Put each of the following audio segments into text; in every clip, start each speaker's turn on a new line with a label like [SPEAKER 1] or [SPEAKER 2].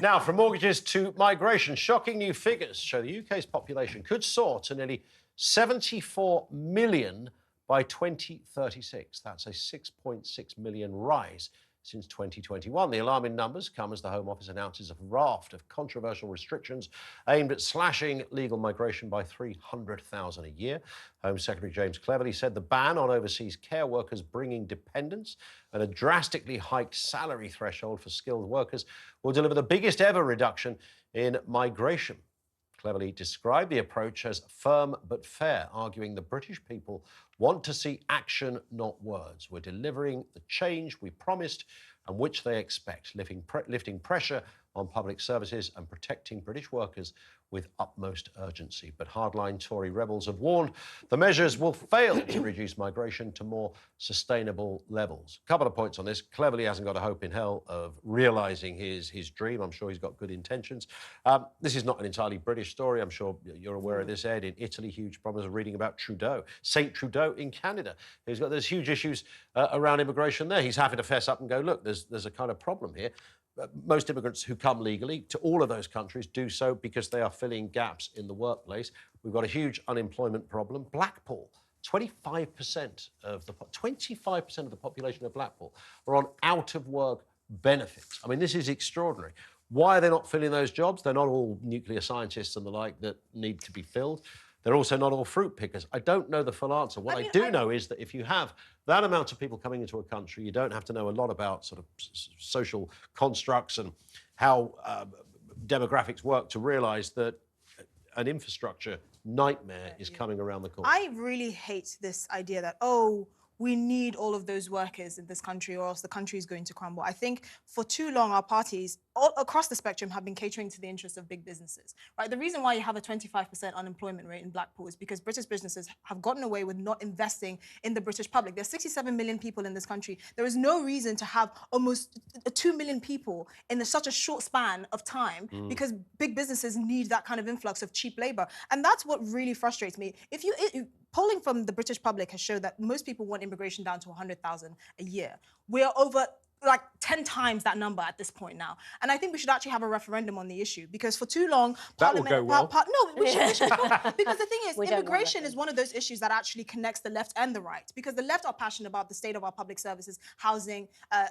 [SPEAKER 1] Now, from mortgages to migration, shocking new figures show the UK's population could soar to nearly 74 million by 2036. That's a 6.6 million rise since 2021. The alarming numbers come as the Home Office announces a raft of controversial restrictions aimed at slashing legal migration by 300,000 a year. Home Secretary James Cleverly said the ban on overseas care workers bringing dependents and a drastically hiked salary threshold for skilled workers will deliver the biggest ever reduction in migration. Cleverly described the approach as firm but fair, arguing the British people want to see action, not words. We're delivering the change we promised and which they expect, lifting pressure on public services and protecting British workers with utmost urgency. But hardline Tory rebels have warned the measures will fail to reduce migration to more sustainable levels. A couple of points on this. Cleverly hasn't got a hope in hell of realising his dream. I'm sure he's got good intentions. This is not an entirely British story. I'm sure you're aware of this, Ed. In Italy, huge problems of reading about Trudeau. Saint Trudeau in Canada. There's huge issues around immigration there. He's having to fess up and go, look, there's a kind of problem here. Most immigrants who come legally to all of those countries do so because they are filling gaps in the workplace. We've got a huge unemployment problem. Blackpool, 25% of the population of Blackpool are on out-of-work benefits. I mean, this is extraordinary. Why are they not filling those jobs? They're not all nuclear scientists and the like that need to be filled. They're also not all fruit pickers. I don't know the full answer. What I do know is that if you have that amount of people coming into a country, you don't have to know a lot about sort of social constructs and how demographics work to realise that an infrastructure nightmare is coming around the corner.
[SPEAKER 2] I really hate this idea that, oh, we need all of those workers in this country or else the country is going to crumble. I think for too long, our parties all across the spectrum have been catering to the interests of big businesses, right? The reason why you have a 25% unemployment rate in Blackpool is because British businesses have gotten away with not investing in the British public. There's 67 million people in this country. There is no reason to have almost 2 million people in such a short span of time because big businesses need that kind of influx of cheap labour. And that's what really frustrates me. Polling from the British public has shown that most people want immigration down to 100,000 a year. We're over like 10 times that number at this point now. And I think we should actually have a referendum on the issue because for too long...
[SPEAKER 3] That will go well.
[SPEAKER 2] No, we should because the thing is, immigration is one of those issues that actually connects the left and the right because the left are passionate about the state of our public services, housing,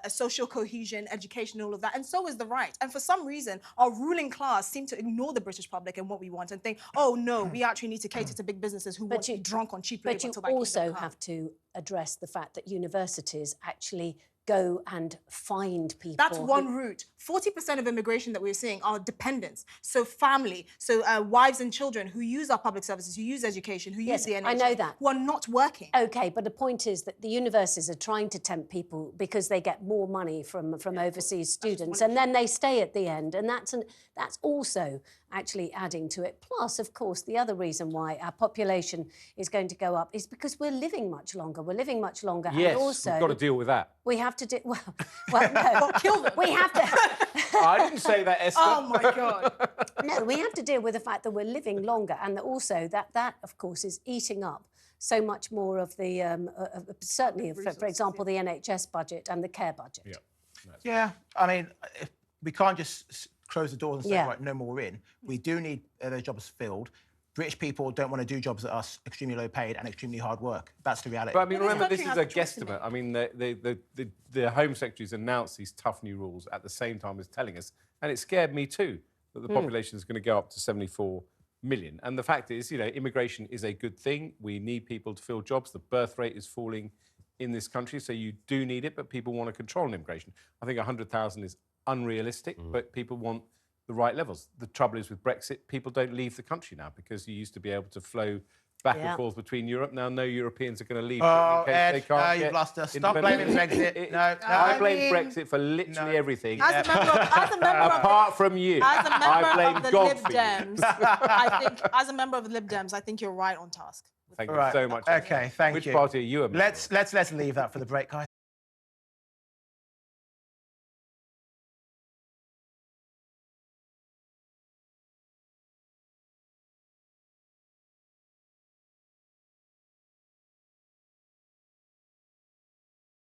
[SPEAKER 2] social cohesion, education, all of that, and so is the right. And for some reason, our ruling class seem to ignore the British public and what we want and think, oh, no, we actually need to cater to big businesses who want to be drunk on cheap labour.
[SPEAKER 4] But you also have to address the fact that universities actually go and find people.
[SPEAKER 2] That's one route. 40% of immigration that we're seeing are dependents. So family, so wives and children who use our public services, who use education, who use the NHS.
[SPEAKER 4] I know that.
[SPEAKER 2] Who are not working.
[SPEAKER 4] OK, but the point is that the universities are trying to tempt people because they get more money from overseas students and then they stay at the end. And that's also actually adding to it. Plus, of course, the other reason why our population is going to go up is because we're living much longer. We're living much longer.
[SPEAKER 3] Yes,
[SPEAKER 4] and also,
[SPEAKER 3] we've got to deal with that.
[SPEAKER 4] We have to do... Well, no.
[SPEAKER 2] Well, kill them.
[SPEAKER 4] We have to...
[SPEAKER 3] I didn't say that, Esther.
[SPEAKER 2] Oh, my God.
[SPEAKER 4] No, we have to deal with the fact that we're living longer and that also that, of course, is eating up so much more of the... certainly, for example, the NHS budget and the care budget.
[SPEAKER 5] Yeah, I mean, we can't just close the doors and say, right, no more in. We do need those jobs filled. British people don't want to do jobs that are extremely low paid and extremely hard work. That's the reality.
[SPEAKER 3] But I mean, remember, this is a guesstimate. I mean, the Home Secretary's announced these tough new rules at the same time as telling us, and it scared me too, that the population is going to go up to 74 million. And the fact is, you know, immigration is a good thing. We need people to fill jobs. The birth rate is falling in this country, so you do need it, but people want to control immigration. I think 100,000 is unrealistic, but people want the right levels. The trouble is with Brexit, people don't leave the country now because you used to be able to flow back and forth between Europe. Now, no Europeans are going to leave
[SPEAKER 5] Oh,
[SPEAKER 3] in case
[SPEAKER 5] Ed,
[SPEAKER 3] they can't
[SPEAKER 5] you've lost us. Stop blaming Brexit.
[SPEAKER 3] I blame Brexit for literally everything.
[SPEAKER 2] As a member
[SPEAKER 3] apart from you.
[SPEAKER 2] As a member
[SPEAKER 3] I blame
[SPEAKER 2] of the
[SPEAKER 3] God
[SPEAKER 2] Lib
[SPEAKER 3] for you.
[SPEAKER 2] Dems, as a member of the Lib Dems, I think you're right on task.
[SPEAKER 3] Thank you so much.
[SPEAKER 5] OK, thank you.
[SPEAKER 3] Which party are you a member of?
[SPEAKER 5] Let's leave that for the break, guys.